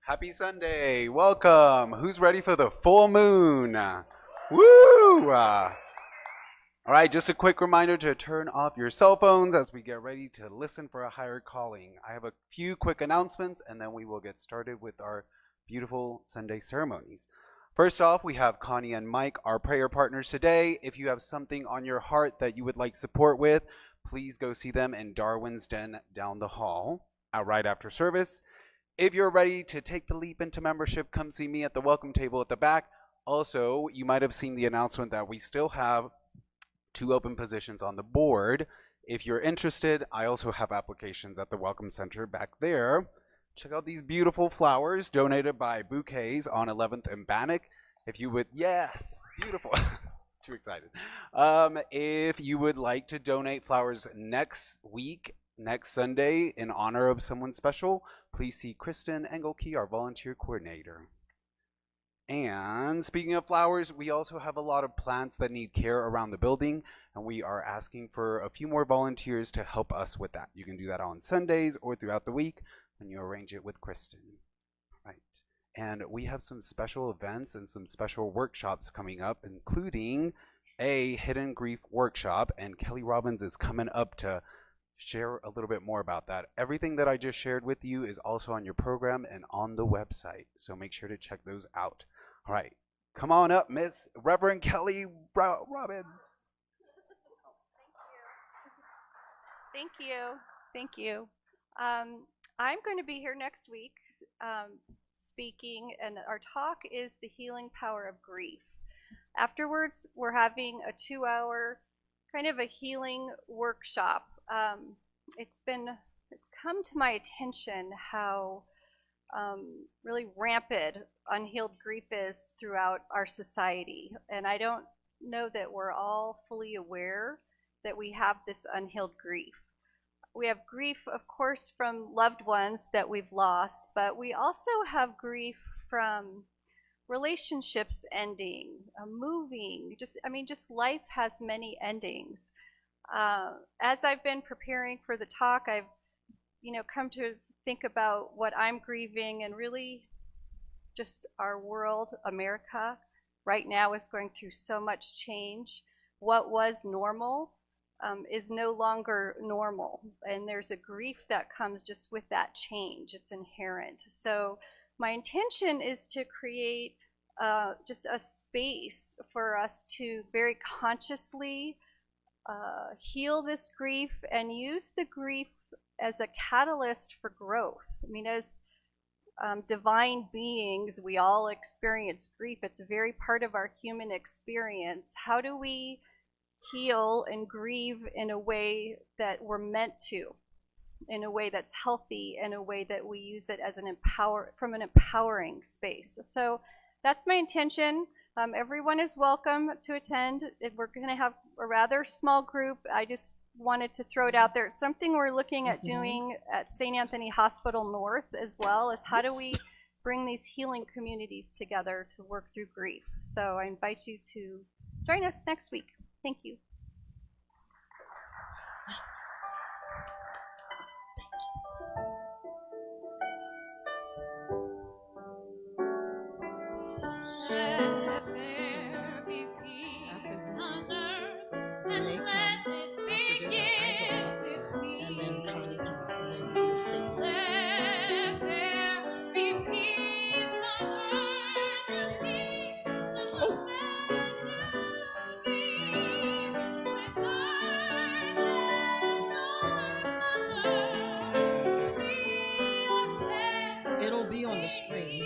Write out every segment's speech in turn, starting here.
Happy Sunday. Welcome. Who's ready for the full moon? Woo! All right, just a quick reminder to turn off your cell phones as we get ready to listen for a higher calling. I have a few quick announcements and then we will get started with our beautiful Sunday ceremonies. First off, we have Connie and Mike, our prayer partners today. If you have something on your heart that you would like support with, please go see them in Darwin's Den down the hall right after service. If you're ready to take the leap into membership, come see me at the welcome table at the back. Also, you might have seen the announcement that we still have 2 open positions on the board. If you're interested, I also have applications at the Welcome Center back there. Check out these beautiful flowers donated by Bouquets on 11th and Bannock. If you would, yes, beautiful. Too excited. If you would like to donate flowers next Sunday, in honor of someone special, please see Kristen Engelke, our volunteer coordinator. And speaking of flowers, we also have a lot of plants that need care around the building, and we are asking for a few more volunteers to help us with that. You can do that on Sundays or throughout the week when you arrange it with Kristen. Right. And we have some special events and some special workshops coming up, including a hidden grief workshop, and Kelly Robbins is coming up to share a little bit more about that. Everything that I just shared with you is also on your program and on the website, so make sure to check those out. All right, come on up, Miss Reverend Kelly Robbins. Thank you. Thank you. I'm going to be here next week speaking, and our talk is the healing power of grief. Afterwards, we're having a 2-hour kind of a healing workshop. It's come to my attention how really rampant unhealed grief is throughout our society. And I don't know that we're all fully aware that we have this unhealed grief. We have grief, of course, from loved ones that we've lost, but we also have grief from relationships ending, moving, just life has many endings. As I've been preparing for the talk, I've come to think about what I'm grieving, and really just our world, America, right now is going through so much change. What was normal is no longer normal, and there's a grief that comes just with that change. It's inherent. So my intention is to create just a space for us to very consciously heal this grief and use the grief as a catalyst for growth. I mean, as divine beings, we all experience grief. It's a very part of our human experience. How do we heal and grieve in a way that we're meant to, in a way that's healthy, in a way that we use it as from an empowering space? So that's my intention. Everyone is welcome to attend. We're going to have a rather small group. I just wanted to throw it out there. It's something we're looking at doing at St. Anthony Hospital North as well, is how do we bring these healing communities together to work through grief. So I invite you to join us next week. Thank you. It'll be on the screen.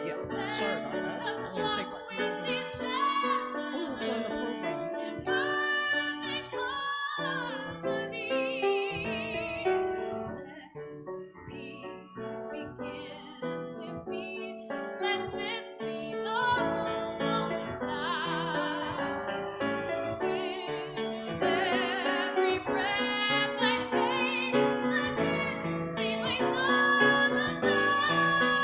Yeah, sorry about that. I didn't think oh, it's on the program. Peace begin with me. Let this be the moment now. With every breath I take, let this be my song of love.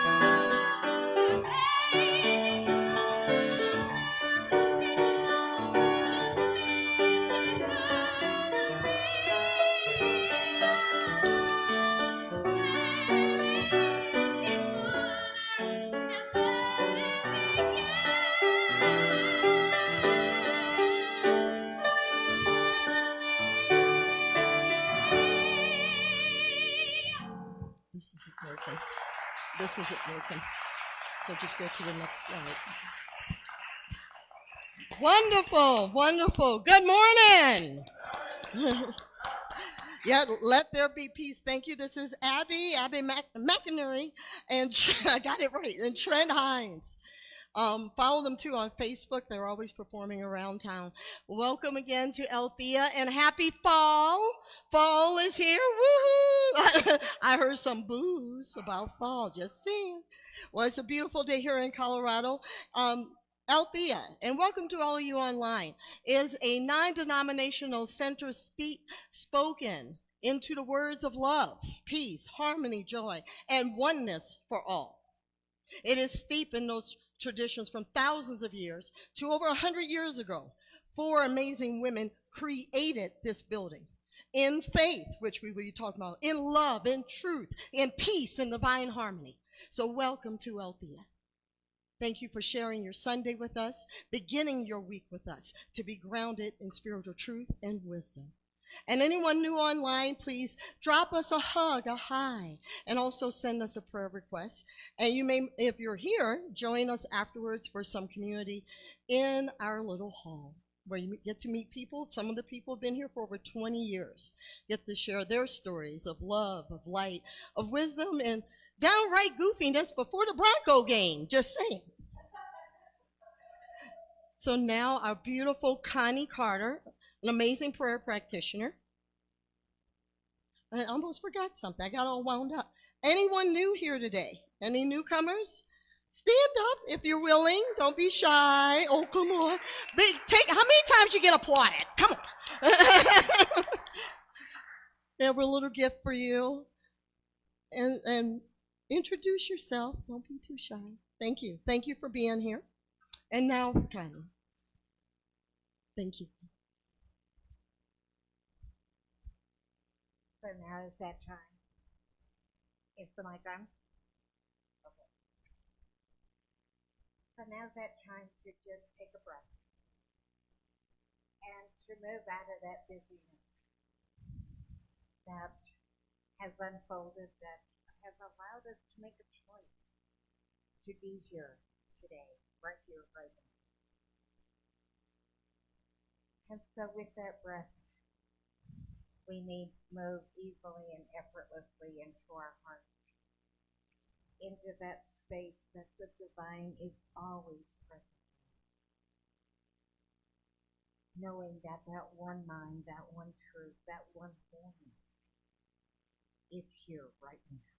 This isn't working. This isn't working. So just go to the next slide. Wonderful, wonderful. Good morning. Yeah, let there be peace. Thank you. This is Abby McInerney, and I got it right, and Trent Hines. Follow them too on Facebook. They're always performing around town. Welcome again to Althea, and happy fall. Fall is here. Woohoo! I heard some boos about fall. Just saying. Well, it's a beautiful day here in Colorado. Althea, and welcome to all of you online, is a non-denominational center spoken into the words of love, peace, harmony, joy, and oneness for all. It is steeped in those traditions from thousands of years to over 100 years ago. 4 amazing women created this building in faith, which we will be talking about, in love, in truth, in peace, and divine harmony. So welcome to Althea. Thank you for sharing your Sunday with us, beginning your week with us, to be grounded in spiritual truth and wisdom. And anyone new online, please drop us a hug, a hi, and also send us a prayer request. And you may, if you're here, join us afterwards for some community in our little hall, where you get to meet people. Some of the people have been here for over 20 years, get to share their stories of love, of light, of wisdom, and downright goofiness before the Bronco game, just saying. So now our beautiful Connie Carter, an amazing prayer practitioner. I almost forgot something. I got all wound up. Anyone new here today? Any newcomers? Stand up if you're willing. Don't be shy. Oh, come on. How many times you get applauded? Come on. They have a little gift for you. And introduce yourself. Don't be too shy. Thank you. Thank you for being here. And now, Connie. Thank you. So now is that time? Is the mic on? Okay. So now's that time to just take a breath and to move out of that busyness that has unfolded, that has allowed us to make a choice to be here today, right here, right now. And so with that breath, we may move easily and effortlessly into our heart, into that space that the divine is always present, knowing that that one mind, that one truth, that one wholeness is here right now.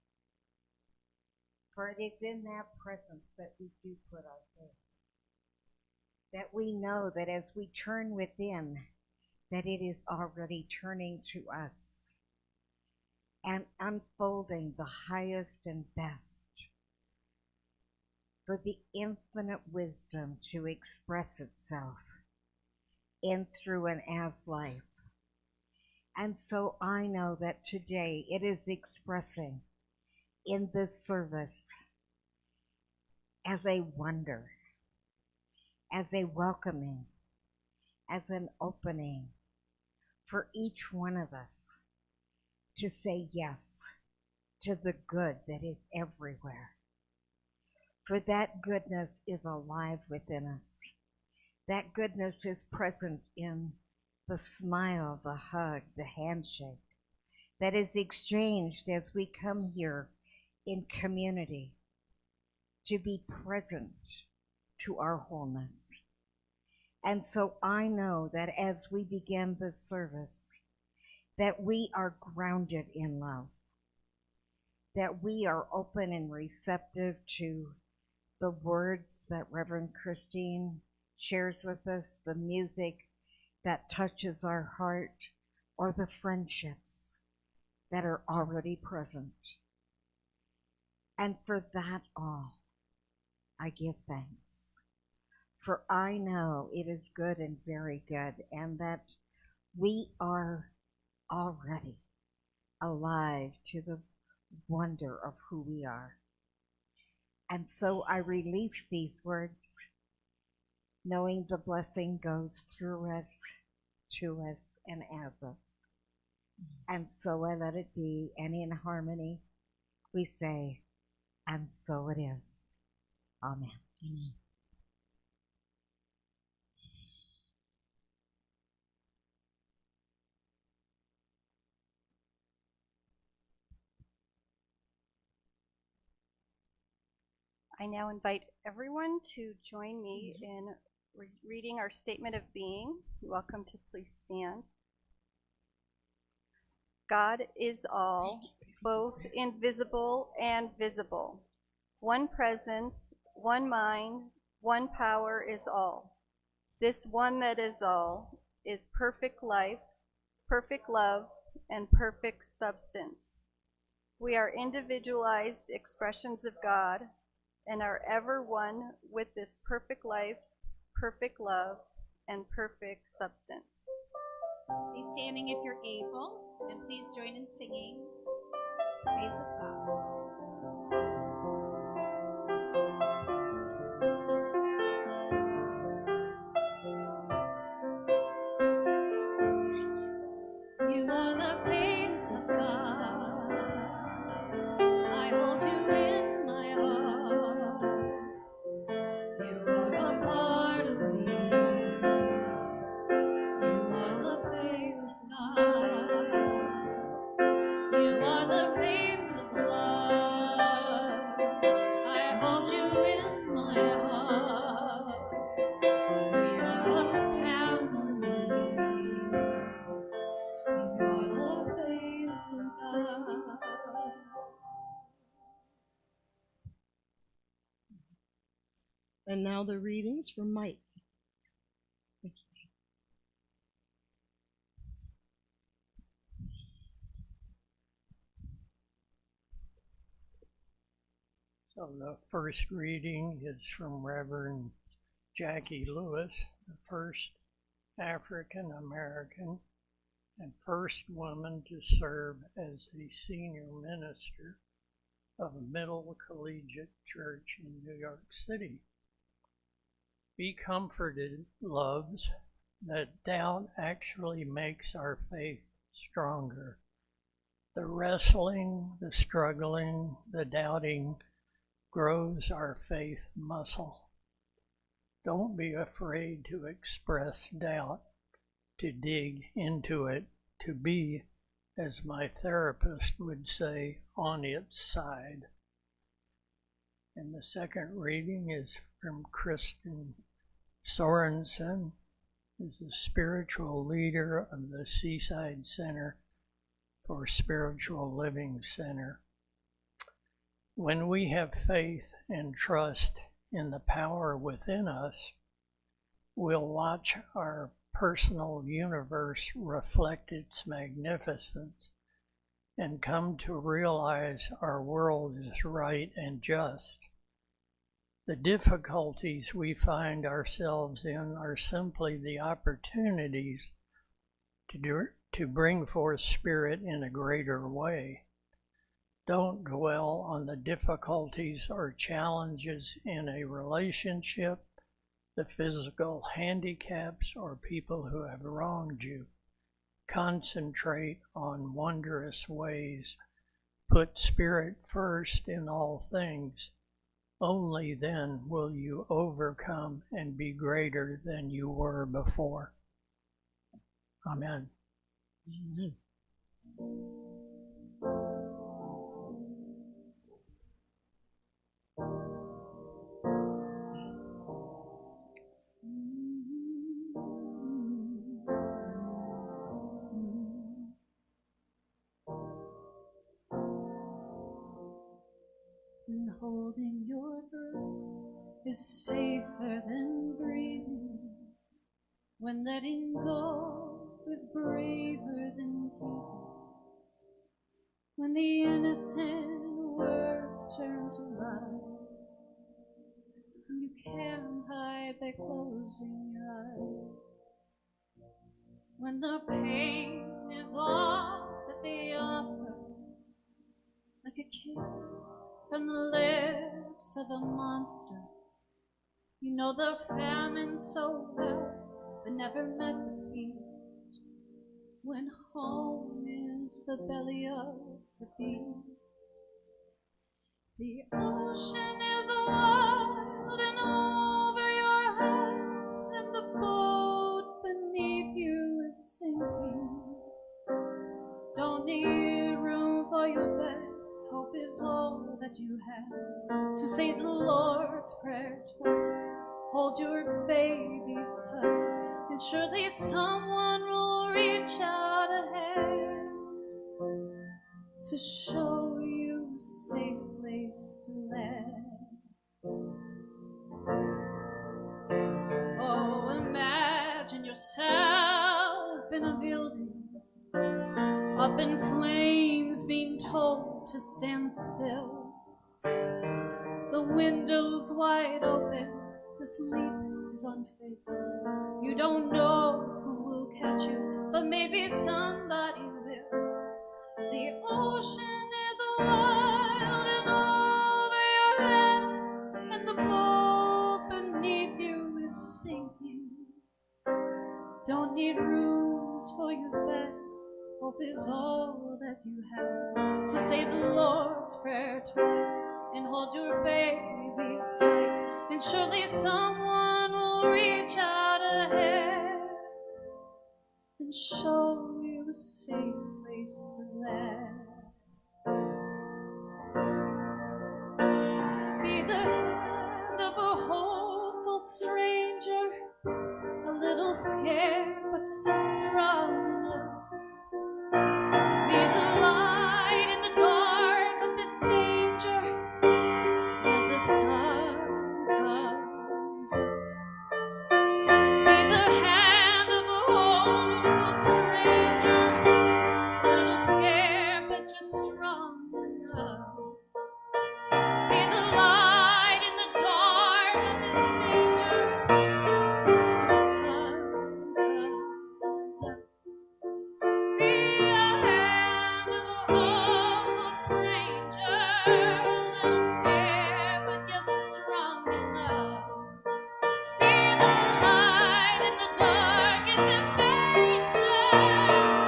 For it is in that presence that we do put our faith, that we know that as we turn within, that it is already turning to us and unfolding the highest and best for the infinite wisdom to express itself in, through, and as life. And so I know that today it is expressing in this service as a wonder, as a welcoming, as an opening for each one of us to say yes to the good that is everywhere. For that goodness is alive within us. That goodness is present in the smile, the hug, the handshake that is exchanged as we come here in community to be present to our wholeness. And so I know that as we begin this service, that we are grounded in love, that we are open and receptive to the words that Rev Christine shares with us, the music that touches our heart, or the friendships that are already present. And for that all, I give thanks. For I know it is good and very good, and that we are already alive to the wonder of who we are. And so I release these words, knowing the blessing goes through us, to us, and as us. And so I let it be, and in harmony, we say, and so it is. Amen. Amen. I now invite everyone to join me in reading our statement of being. You're welcome to please stand. God is all, both invisible and visible. One presence, one mind, one power is all. This one that is all is perfect life, perfect love, and perfect substance. We are individualized expressions of God and are ever one with this perfect life, perfect love, and perfect substance. Stay standing if you're able, and please join in singing Praise of God. You are the face of God. I hold you in my heart. You are a part of me. You are the face of God. You are the face of love. I hold you in my heart. We are a family. You are the face of God. And now the readings from Mike. Thank you. So the first reading is from Reverend Jackie Lewis, the first African American and first woman to serve as a senior minister of a Middle Collegiate Church in New York City. Be comforted, loves, that doubt actually makes our faith stronger. The wrestling, the struggling, the doubting grows our faith muscle. Don't be afraid to express doubt, to dig into it, to be, as my therapist would say, on its side. And the second reading is from Kristen Sorensen, who's the spiritual leader of the Seaside Center for Spiritual Living Center. When we have faith and trust in the power within us, we'll watch our personal universe reflect its magnificence and come to realize our world is right and just. The difficulties we find ourselves in are simply the opportunities to bring forth spirit in a greater way. Don't dwell on the difficulties or challenges in a relationship, the physical handicaps, or people who have wronged you. Concentrate on wondrous ways. Put spirit first in all things. Only then will you overcome and be greater than you were before. Amen. Amen. And holding your breath is safer than breathing. When letting go is braver than keeping. When the innocent words turn to lies, and you can't hide by closing your eyes. When the pain is all that they offer, like a kiss from the lips of a monster. You know the famine so well, but never met the feast. When home is the belly of the beast, The ocean is wild and over your head, and the boat beneath you is sinking. Don't need room for your beds, hope is all that you have. To say the Lord's Prayer twice, hold your babies tight, and surely someone will reach out a hand to show you a safe place to land. Oh, imagine yourself in a building up in flames, being told to stand still. The windows wide open, the sleep is unfaithful. You don't know who will catch you, but maybe somebody will. The ocean is wild and over your head, and the boat beneath you is sinking. Don't need rooms for your beds, hope is all that you have. So say the Lord's Prayer twice and hold your babies tight, and surely someone will reach out a hand and show you a safe place to land. Be the hand of a hopeful stranger, a little scared but still strong enough. Be the light in the dark of this danger when the sun comes up. Be the hand of a hopeful stranger, a little scared but just strong enough. Be the light in the dark of this danger till the sun comes up. Be a hand of a hopeful stranger, a little scared but yet strong enough. Be the light in the dark in this danger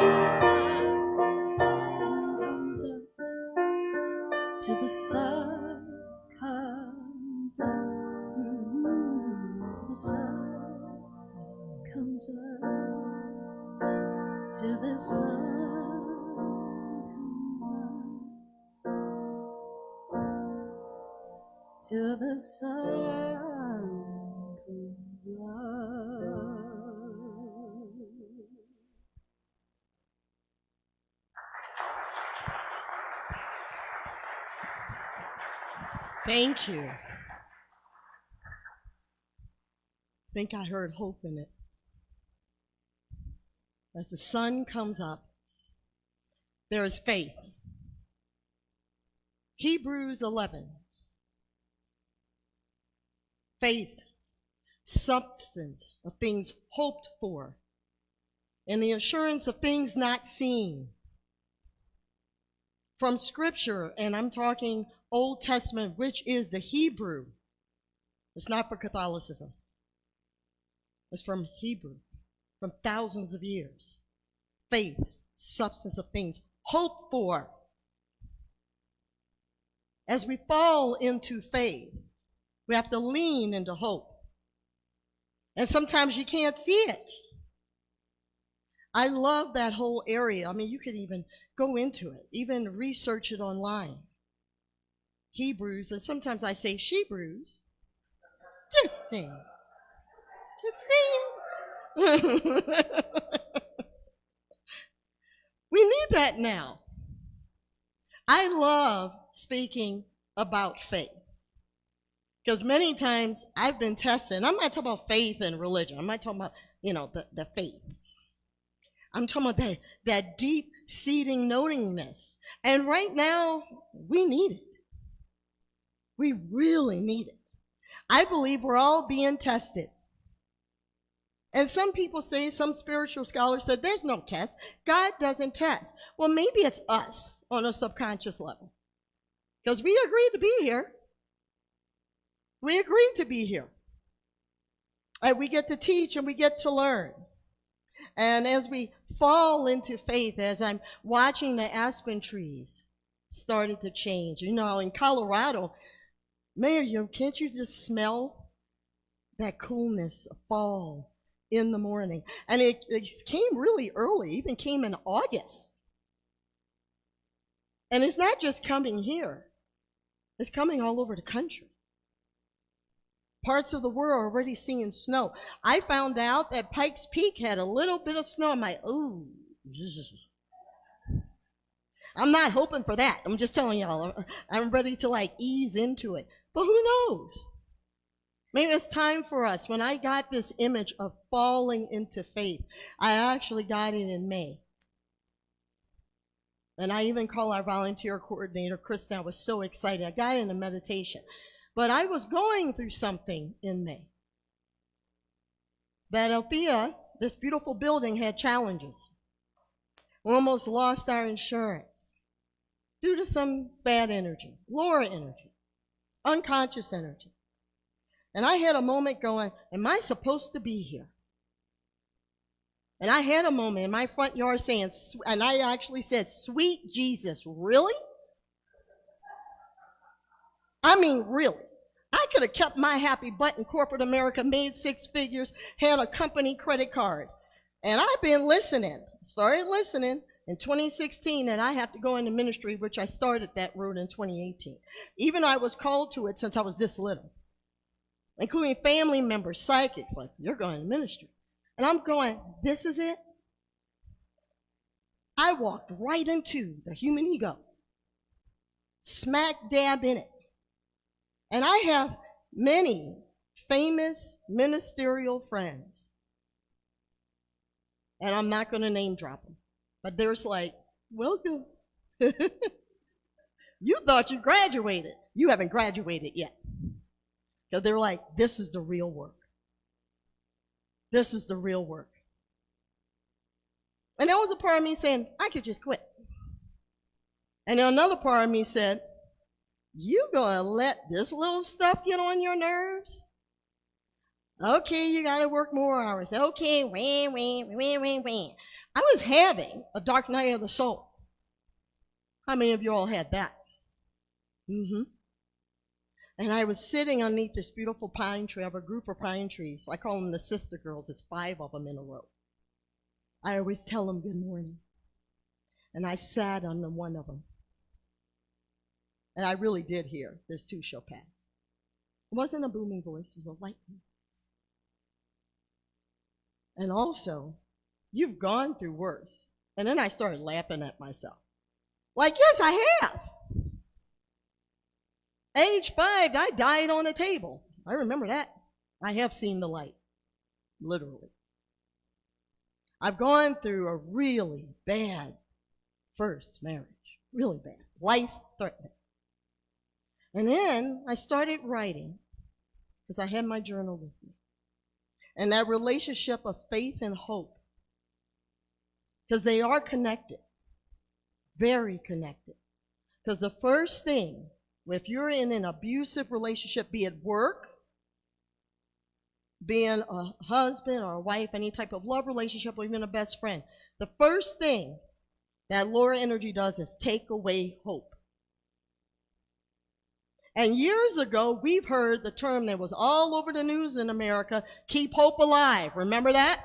till the sun comes up. Till the sun comes up. Till the sun comes up. Till the sun comes up. Till the sun comes up. Thank you. I think I heard hope in it. As the sun comes up, there is faith. Hebrews 11. Faith, substance of things hoped for, and the assurance of things not seen. From Scripture, and I'm talking Old Testament, which is the Hebrew. It's not for Catholicism. It's from Hebrew, from thousands of years. Faith, substance of things hoped for. As we fall into faith, we have to lean into hope. And sometimes you can't see it. I love that whole area. I mean, you could even go into it, even research it online. Hebrews, and sometimes I say Shebrews. Just sing. Just sing. We need that now. I love speaking about faith. Because many times I've been tested, and I'm not talking about faith and religion. I'm not talking about, the faith. I'm talking about that deep-seating knowingness. And right now, we need it. We really need it. I believe we're all being tested. And some people say, some spiritual scholars said, there's no test. God doesn't test. Well, maybe it's us on a subconscious level. Because we agreed to be here. We agreed to be here. And we get to teach and we get to learn. And as we fall into faith, as I'm watching the aspen trees started to change. You know, in Colorado, Mayor, can't you just smell that coolness of fall in the morning? And it came really early, even came in August. And it's not just coming here. It's coming all over the country. Parts of the world are already seeing snow. I found out that Pikes Peak had a little bit of snow. I'm like, ooh. I'm not hoping for that. I'm just telling y'all, I'm ready to like ease into it. But who knows? Maybe it's time for us. When I got this image of falling into faith, I actually got it in May. And I even called our volunteer coordinator, Kristen. I was so excited. I got in a meditation. But I was going through something in May. That Althea, this beautiful building, had challenges. We almost lost our insurance due to some bad energy, lower energy, unconscious energy. And I had a moment going, am I supposed to be here? And I had a moment in my front yard saying, and I actually said, sweet Jesus, really? I mean, really. I could have kept my happy butt in corporate America, made 6 figures, had a company credit card. And I've been listening, started listening in 2016, and I have to go into ministry, which I started that road in 2018. Even I was called to it since I was this little, including family members, psychics, like, you're going to ministry. And I'm going, this is it? I walked right into the human ego, smack dab in it. And I have many famous ministerial friends. And I'm not going to name drop them. But there's like, welcome. You thought you graduated. You haven't graduated yet. Because they're like, this is the real work. This is the real work. And there was a part of me saying, I could just quit. And then another part of me said, you gonna let this little stuff get on your nerves? Okay, you gotta work more hours. Okay, wah. I was having a dark night of the soul. How many of you all had that? And I was sitting underneath this beautiful pine tree. I have a group of pine trees. I call them the sister girls. It's 5 of them in a row. I always tell them good morning. And I sat under one of them. And I really did hear, there's 2 shall pass. It wasn't a booming voice, it was a light voice. And also, you've gone through worse. And then I started laughing at myself. Like, yes, I have. Age 5, I died on a table. I remember that. I have seen the light, literally. I've gone through a really bad first marriage, really bad, life-threatening. And then I started writing, because I had my journal with me. And that relationship of faith and hope, because they are connected, very connected. Because the first thing, if you're in an abusive relationship, be it work, being a husband or a wife, any type of love relationship, or even a best friend, the first thing that lower energy does is take away hope. And years ago, we've heard the term that was all over the news in America, keep hope alive. Remember that?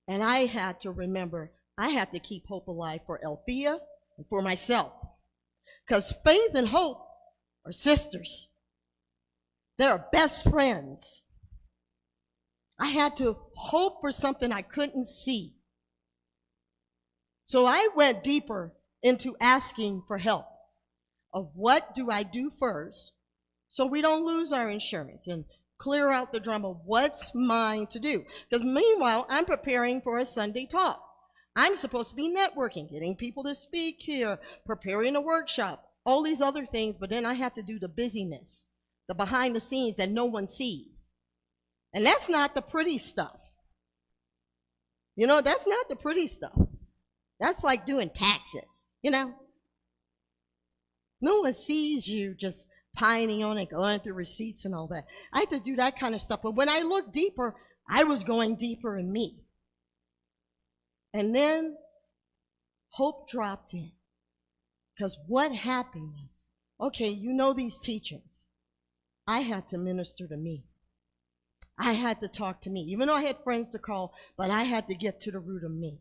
And I had to remember, I had to keep hope alive for Althea and for myself. Because faith and hope are sisters. They're best friends. I had to hope for something I couldn't see. So I went deeper into asking for help of what do I do first so we don't lose our insurance and clear out the drama. What's mine to do? Because meanwhile, I'm preparing for a Sunday talk. I'm supposed to be networking, getting people to speak here, preparing a workshop, all these other things, but then I have to do the busyness, the behind the scenes that no one sees. And that's not the pretty stuff. You know, that's not the pretty stuff. That's like doing taxes, you know. No one sees you just pining on it, going through receipts and all that. I had to do that kind of stuff. But when I looked deeper, I was going deeper in me. And then hope dropped in. Because what happened was, okay, you know these teachings. I had to minister to me. I had to talk to me. Even though I had friends to call, but I had to get to the root of me.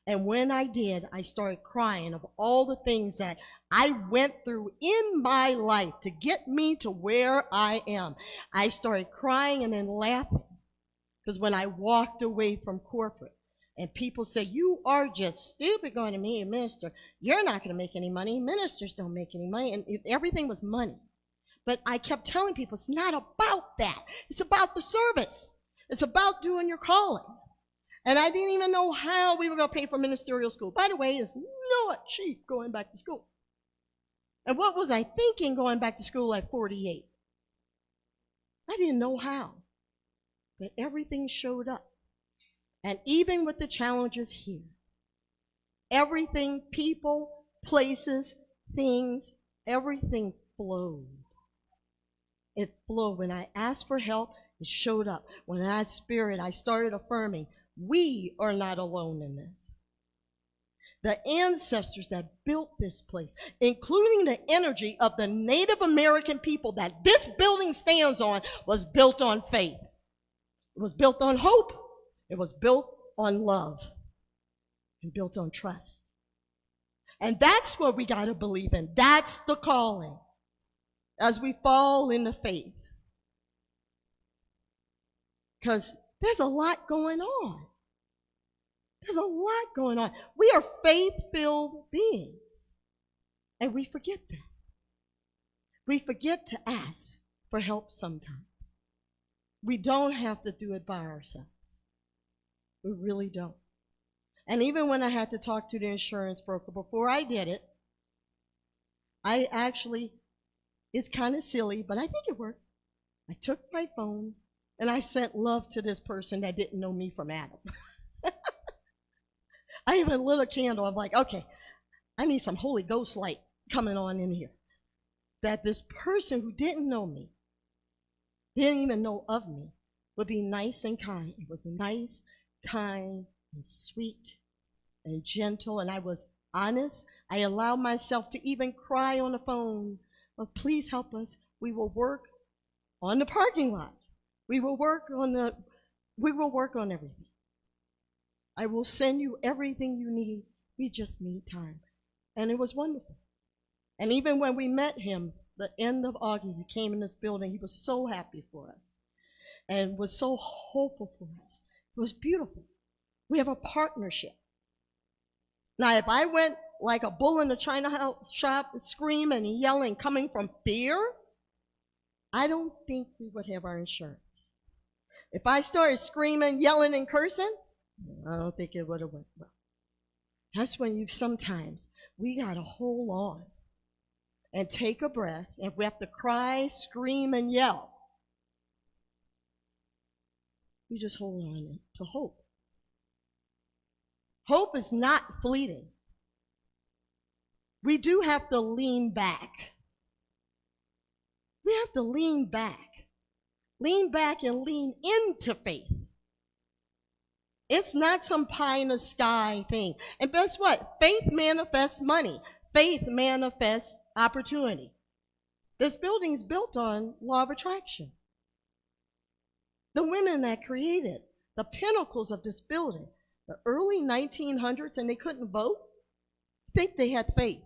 And when I did, I started crying of all the things that I went through in my life to get me to where I am. I started crying and then laughing. Because when I walked away from corporate, and people say, you are just stupid going to be a minister. You're not going to make any money. Ministers don't make any money. And everything was money. But I kept telling people, it's not about that. It's about the service. It's about doing your calling. And I didn't even know how we were going to pay for ministerial school. By the way, it's not cheap going back to school. And what was I thinking going back to school at 48? I didn't know how. But everything showed up. And even with the challenges here, everything, people, places, things, everything flowed. It flowed. When I asked for help, it showed up. When I asked Spirit, I started affirming, we are not alone in this. The ancestors that built this place, including the energy of the Native American people that this building stands on, was built on faith. It was built on hope. It was built on love and built on trust. And that's what we got to believe in. That's the calling as we fall into faith. Because there's a lot going on. There's a lot going on. We are faith-filled beings. And we forget that. We forget to ask for help sometimes. We don't have to do it by ourselves. We really don't. And even when I had to talk to the insurance broker, before I did it, I actually, it's kind of silly, but I think it worked. I took my phone and I sent love to this person that didn't know me from Adam. I even lit a candle. I'm like, okay, I need some Holy Ghost light coming on in here. That this person who didn't know me, didn't even know of me, would be nice and kind. It was nice, kind, and sweet, and gentle, and I was honest. I allowed myself to even cry on the phone. Oh, please help us. We will work on the parking lot. We will work on everything. I will send you everything you need. We just need time. And it was wonderful. And even when we met him, the end of August, he came in this building. He was so happy for us and was so hopeful for us. It was beautiful. We have a partnership. Now, if I went like a bull in a china shop, screaming and yelling, coming from fear, I don't think we would have our insurance. If I started screaming, yelling, and cursing, I don't think it would have went well. That's when sometimes we got to hold on and take a breath. If we have to cry, scream, and yell, we just hold on to hope. Hope is not fleeting. We do have to lean back. We have to lean back. Lean back and lean into faith. It's not some pie in the sky thing. And guess what? Faith manifests money. Faith manifests opportunity. This building is built on law of attraction. The women that created the pinnacles of this building, the early 1900s, and they couldn't vote, think they had faith.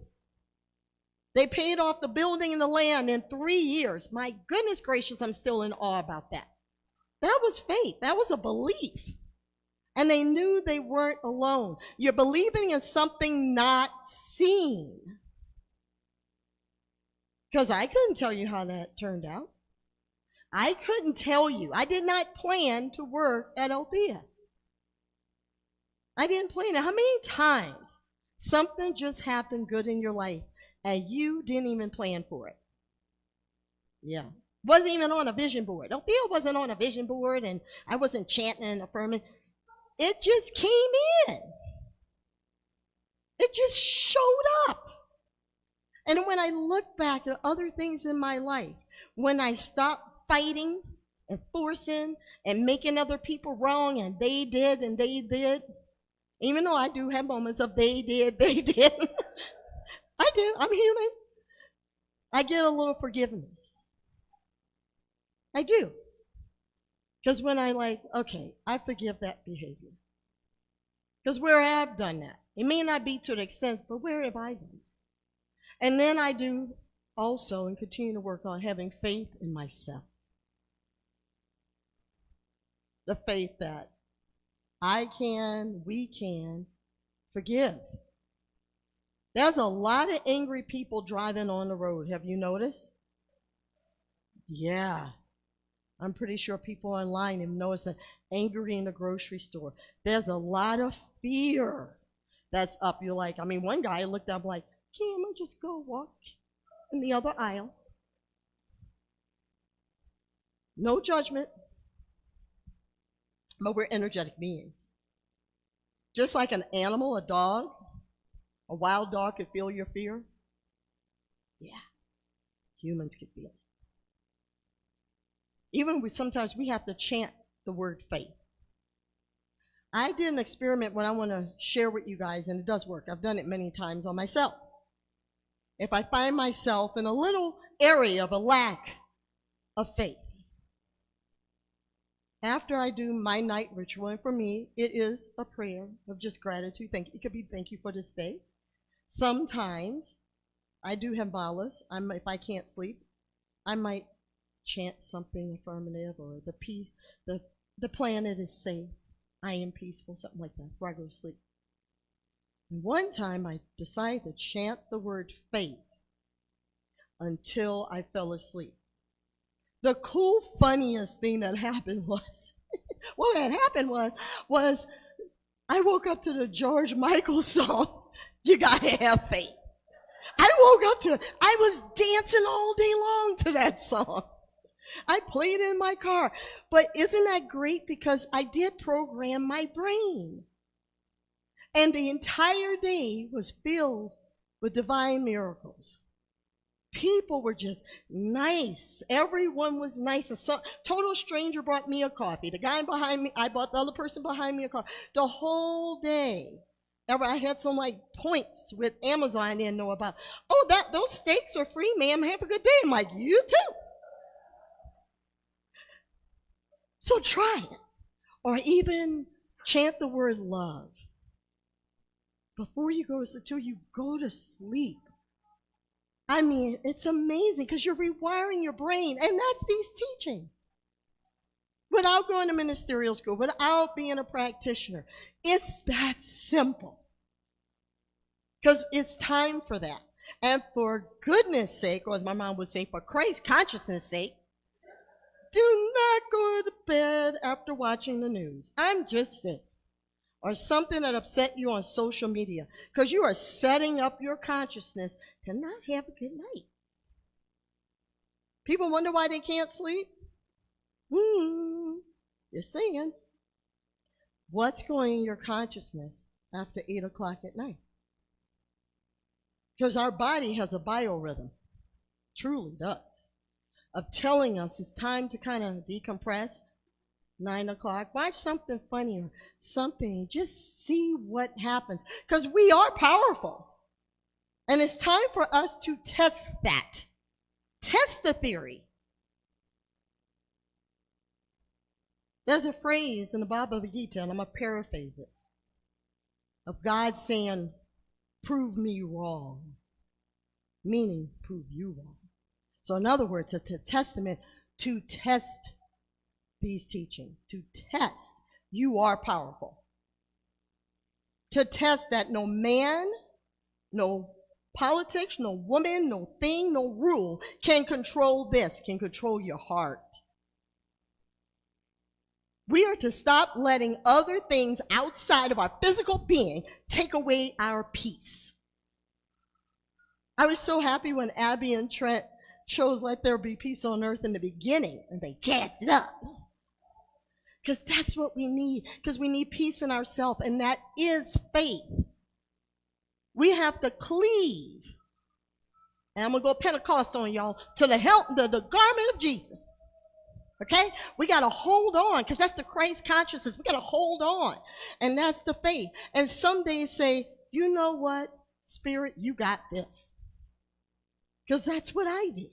They paid off the building and the land in 3 years. My goodness gracious, I'm still in awe about that. That was faith. That was a belief. And they knew they weren't alone. You're believing in something not seen. Because I couldn't tell you how that turned out. I couldn't tell you. I did not plan to work at Althea. I didn't plan it. How many times something just happened good in your life and you didn't even plan for it? Yeah. Wasn't even on a vision board. Althea wasn't on a vision board, and I wasn't chanting and affirming. It just came in. It just showed up. And when I look back at other things in my life, when I stopped fighting and forcing and making other people wrong, and they did, Even though I do have moments of they did. I do. I'm human. I get a little forgiveness. I do. Because when I okay, I forgive that behavior. Because where I've done that, it may not be to the extent, but where have I done it? And then I do also and continue to work on having faith in myself. The faith that we can forgive. There's a lot of angry people driving on the road. Have you noticed? Yeah. I'm pretty sure people online have noticed that angry in the grocery store. There's a lot of fear that's up. You're like, one guy looked up like, can't I just go walk in the other aisle? No judgment. But we're energetic beings. Just like an animal, a dog, a wild dog could feel your fear. Yeah, humans can feel it. Even sometimes we have to chant the word faith. I did an experiment when I want to share with you guys, and it does work. I've done it many times on myself. If I find myself in a little area of a lack of faith, after I do my night ritual, and for me, it is a prayer of just gratitude. Thank you. It could be thank you for this day. Sometimes I do have malas. If I can't sleep, I might chant something affirmative, or the planet is safe. I am peaceful, something like that, before I go to sleep. And one time I decided to chant the word faith until I fell asleep. The cool, funniest thing that happened was, was I woke up to the George Michael song, You Gotta Have Faith. I woke up to it. I was dancing all day long to that song. I played it in my car. But isn't that great? Because I did program my brain. And the entire day was filled with divine miracles. People were just nice. Everyone was nice. A total stranger brought me a coffee. The guy behind me, I bought the other person behind me a coffee. The whole day. I had some points with Amazon I didn't know about. Oh, those steaks are free, ma'am. Have a good day. I'm like, you too. So try it. Or even chant the word love. Before you go to sleep. It's amazing because you're rewiring your brain, and that's these teachings. Without going to ministerial school, without being a practitioner. It's that simple. Because it's time for that. And for goodness sake, or as my mom would say, for Christ consciousness sake, do not go to bed after watching the news. I'm just saying. Or something that upset you on social media. Because you are setting up your consciousness to not have a good night. People wonder why they can't sleep. Just saying. What's going in your consciousness after 8 o'clock at night? Because our body has a biorhythm. Truly does. Of telling us it's time to kind of decompress. 9 o'clock, watch something funny or something. Just see what happens. Because we are powerful. And it's time for us to test that. Test the theory. There's a phrase in the Bhagavad Gita, and I'm going to paraphrase it, of God saying, prove me wrong. Meaning, prove you wrong. So in other words, it's a testament to test these teachings. To test, you are powerful. To test that no man, no politics, no woman, no thing, no rule can control this, can control your heart. We are to stop letting other things outside of our physical being take away our peace. I was so happy when Abby and Trent chose Let There Be Peace on Earth in the beginning, and they jazzed it up. Because that's what we need, because we need peace in ourselves, and that is faith. We have to cleave, and I'm going to go Pentecostal on y'all, to the garment of Jesus. Okay? We got to hold on because that's the Christ consciousness. We got to hold on. And that's the faith. And some days say, you know what, Spirit, you got this. Because that's what I did.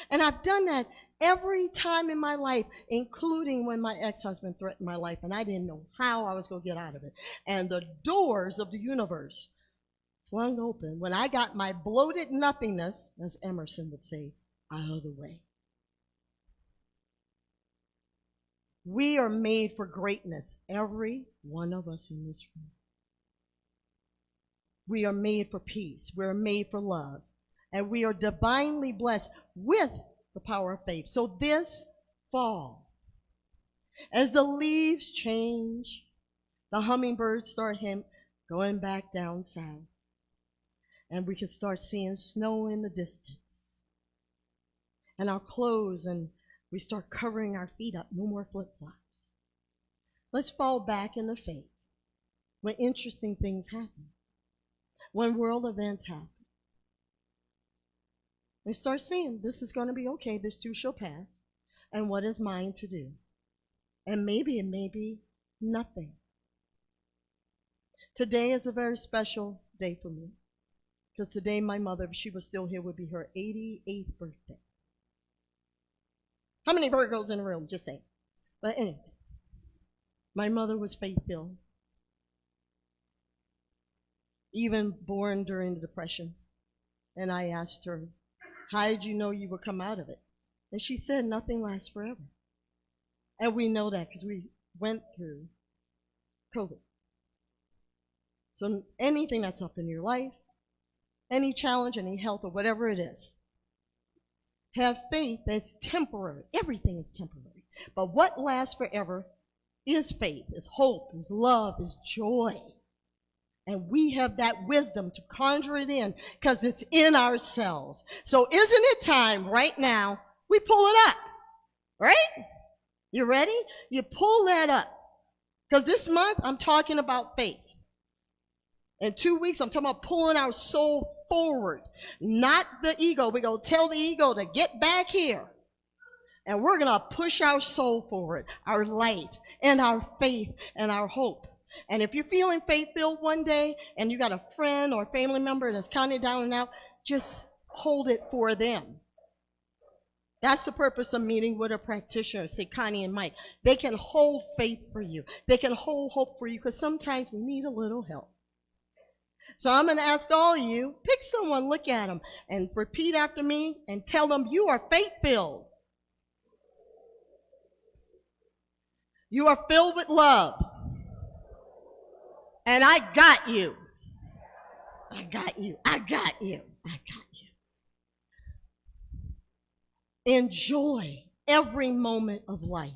And I've done that every time in my life, including when my ex-husband threatened my life and I didn't know how I was going to get out of it. And the doors of the universe flung open when I got my bloated nothingness, as Emerson would say, out of the way. We are made for greatness, every one of us in this room. We are made for peace. We are made for love. And we are divinely blessed with the power of faith. So this fall, as the leaves change, the hummingbirds start going back down south. And we can start seeing snow in the distance. And our clothes, and we start covering our feet up. No more flip-flops. Let's fall back into faith when interesting things happen. When world events happen. We start saying, this is going to be okay. This too shall pass. And what is mine to do? And maybe it may be nothing. Today is a very special day for me. Because today my mother, if she was still here, would be her 88th birthday. How many Virgos in the room? Just saying. But anyway, my mother was faith-filled. Even born during the Depression. And I asked her, how did you know you would come out of it? And she said, nothing lasts forever. And we know that because we went through COVID. So anything that's up in your life, any challenge, any health, or whatever it is, have faith that's temporary. Everything is temporary. But what lasts forever is faith, is hope, is love, is joy. And we have that wisdom to conjure it in because it's in ourselves. So isn't it time right now we pull it up? Right? You ready? You pull that up. Because this month I'm talking about faith. In 2 weeks I'm talking about pulling our soul forward. Not the ego. We're going to tell the ego to get back here. And we're going to push our soul forward, our light, and our faith, and our hope. And if you're feeling faith-filled one day and you got a friend or a family member that's kind of down and out, just hold it for them. That's the purpose of meeting with a practitioner, say Connie and Mike. They can hold faith for you. They can hold hope for you because sometimes we need a little help. So I'm going to ask all of you, pick someone, look at them, and repeat after me and tell them you are faith-filled. You are filled with love. And I got you. I got you. I got you. I got you. Enjoy every moment of life.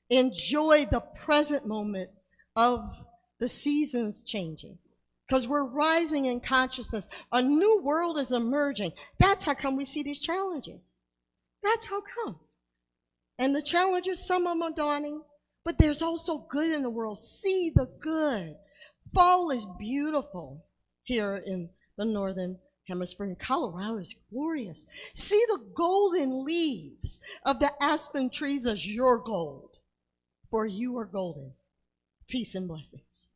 Enjoy the present moment of the seasons changing. Because we're rising in consciousness. A new world is emerging. That's how come we see these challenges. That's how come. And the challenges, some of them are daunting. But there's also good in the world. See the good. Fall is beautiful here in the northern hemisphere. In Colorado is glorious. See the golden leaves of the aspen trees as your gold. For you are golden. Peace and blessings.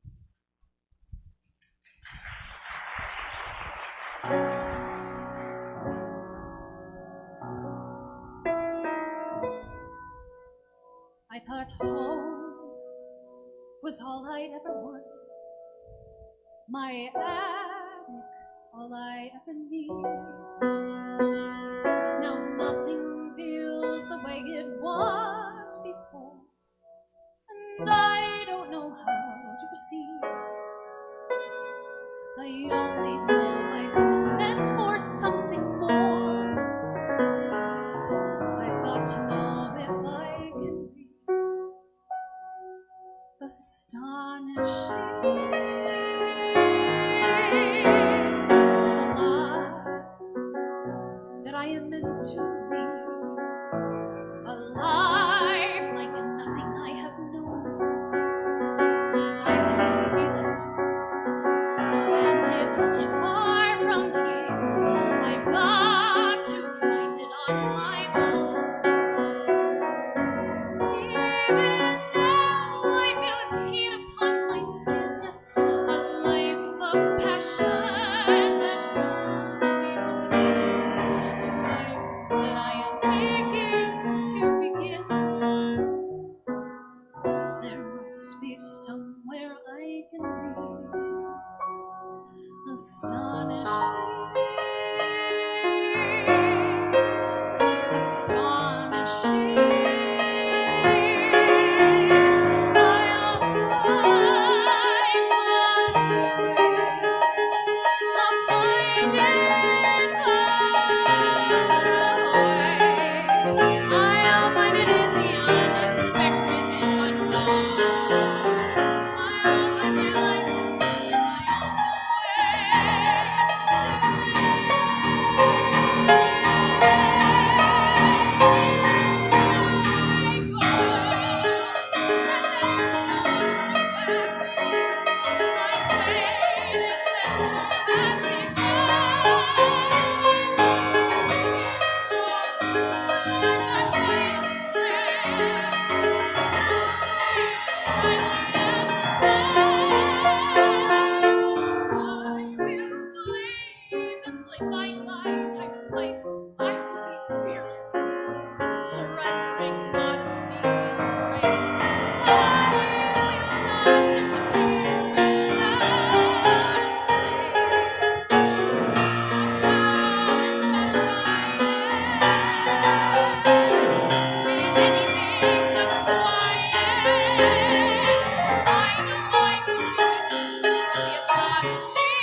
I thought home was all I'd ever want. My attic, all I ever need. Now nothing feels the way it was before, and I don't know how to proceed. I only know I'm meant for something more. I've got to know if I can be astonishing. There's a life that I am meant to lead, a life like nothing I have known. I can feel it, and it's far from here. I've got to find it on my own. place, I will be fearless, surrendering modesty and grace. I will not disappear without a trace. I shall instead rise in anything but quiet. I know I can do it. The astonishing,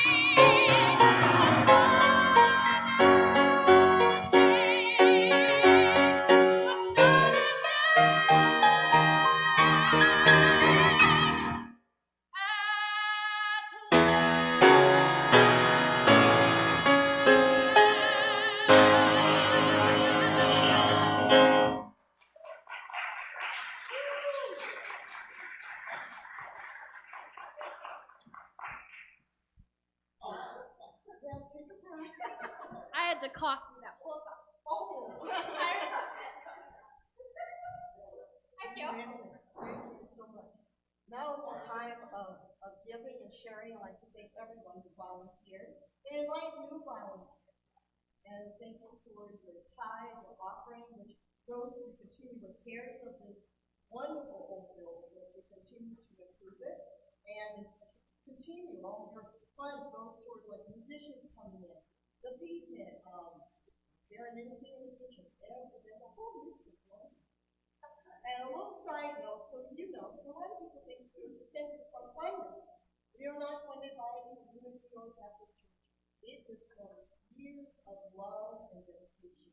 I had to cough through that whole song. Thank you. Thank you so much. Now is the time of giving and sharing. I'd like to thank everyone who volunteered and invite new volunteers. And thank you for your tithe, your offering, which goes to continue repairs of this wonderful old building as we continue to improve it. And continue all your funds goes towards like musicians coming in, the pavement, there and anything in the kitchen. There's a whole list of ones. And a little side note, so you know, a lot of people think spiritual centers are funded. We are not funded by any community or Catholic Church. It is for years of love and dedication.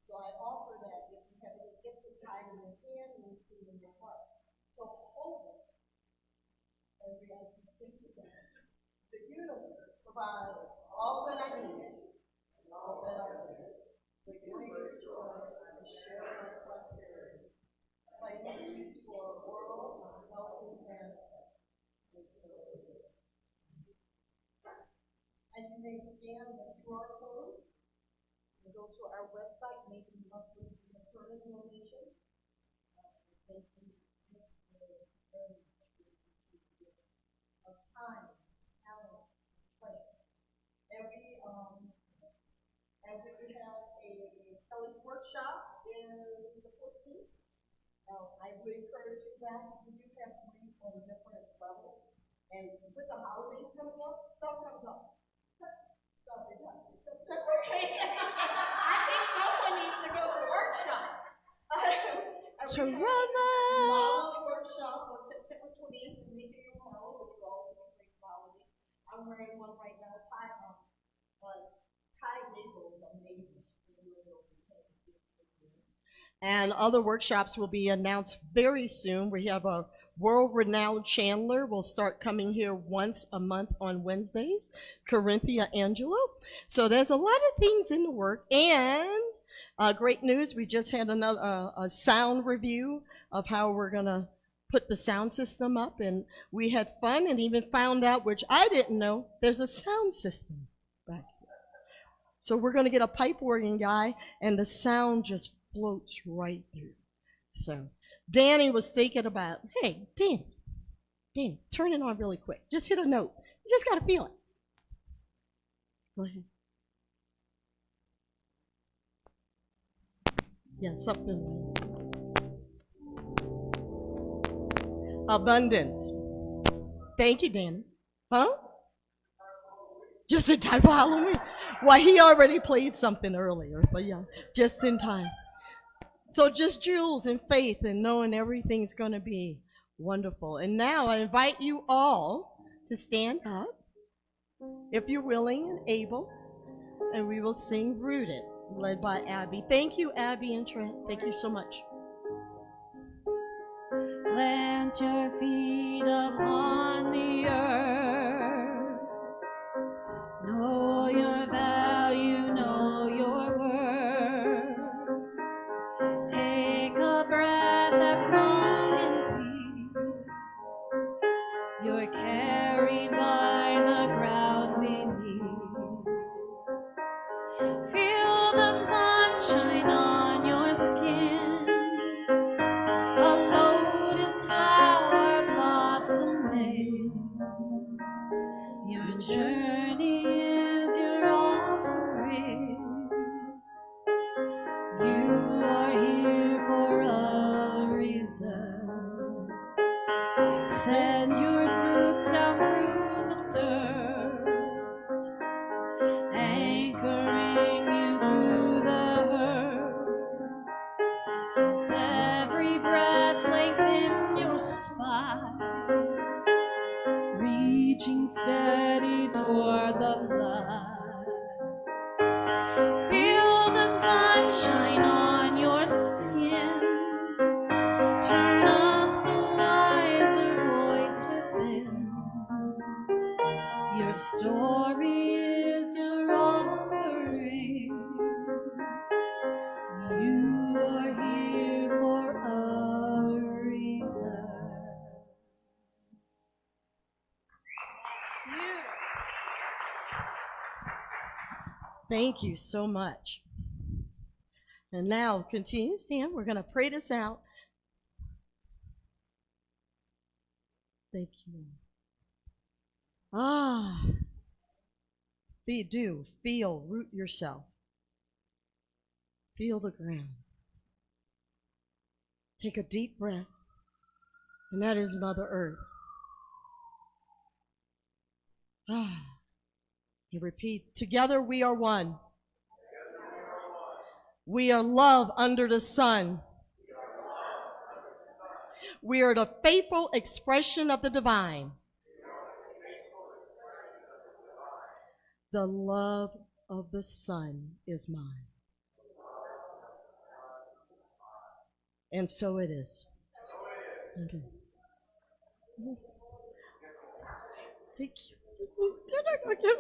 So I offer that if you have any gift of time in your hand and anything in your heart. So hold it. And we have to sing together. The universe provides all that I need and all that I need. The greater joy to share my prosperity. My needs for a world of healthy manifest. And so it is. And you may scan the QR code and go to our website, making monthly recurring donations. Thank you very much of time, talent, play. And we have a Kelly's workshop is the 14th. I would encourage you that we do have grief on different levels. And with the holidays coming up, stuff comes up. Stuff is up. That's okay. I think someone needs to go to the workshop. Knowledge workshop on September 20th in Lincoln, Ohio, which will also be great quality. I'm wearing one right now, tie label is amazing. And other workshops will be announced very soon. We have a world-renowned Chandler will start coming here once a month on Wednesdays, Corinthia Angelo. So there's a lot of things in the work. And great news, we just had another a sound review of how we're going to put the sound system up. And we had fun and even found out, which I didn't know, there's a sound system back here. So we're going to get a pipe organ guy, and the sound just floats right through. So Danny was thinking about, hey, Danny, turn it on really quick. Just hit a note. You just got to feel it. Go ahead. Yeah, something. Abundance. Thank you, Danny. Huh? Just in time for Halloween. Well, he already played something earlier, but yeah, just in time. So just jewels and faith and knowing everything's going to be wonderful. And now I invite you all to stand up, if you're willing and able, and we will sing Rooted, led by Abby. Thank you, Abby and Trent. Thank you so much. Plant your feet upon the earth. Know your value, know your worth. Take a breath that's long and deep. You're carried by the ground beneath. Feel the sunshine on your skin. A lotus flower blossoming. Your journey is your offering. Thank you so much. And now, continue to stand. We're going to pray this out. Thank you. Feel, root yourself. Feel the ground. Take a deep breath, and that is Mother Earth. You repeat, together we are one. We are love under the sun. We are the faithful expression of the divine. The love of the sun is mine. And so it is. Okay. Thank you.